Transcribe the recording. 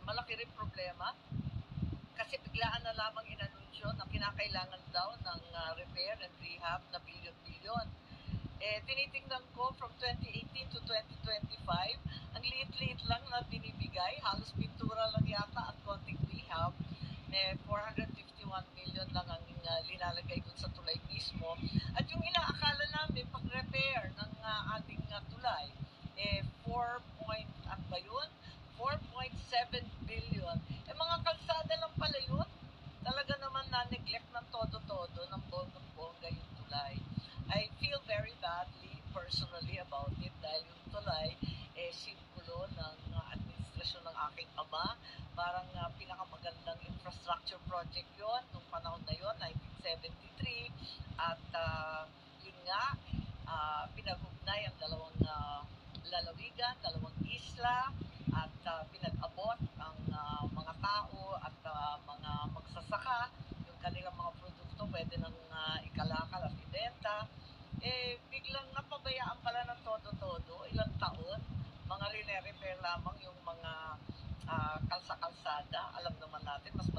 malaki rin problema kasi biglaan na lamang inanunsyo na kinakailangan daw ng repair and rehab na bilyon-bilyon. Tinitingnan ko from 2018 to 2025, ang liit-liit lang na binibigay, halos pintura lang yata at konting rehab. 451 million lang ang linalagay dun sa tulay mismo. At yung inaakala namin pag-repair ng ating tulay, 4 point, at ba yun? 4.7 billion. Mga kalsada lang pala yun. Talaga naman na-neglect ng todo-todo, ng bonggang-bongga yung tulay. I feel very badly personally about it dahil yung tulay simpulo ng administrasyon ng aking ama. Parang pinakamagandang infrastructure project yon nung panahon na yon, 1973. At yun nga, pinag-ugnay ang dalawang lalawigan, dalawang isla, at pinag-abot ang mga tao at mga magsasaka. Yung kanilang mga produkto pwede nang ikalakal at ibenta. Biglang napabayaan pala ng todo-todo, ilang taon, mga rine-repair lamang yung mga kalsa-kalsada. Alam naman natin, mas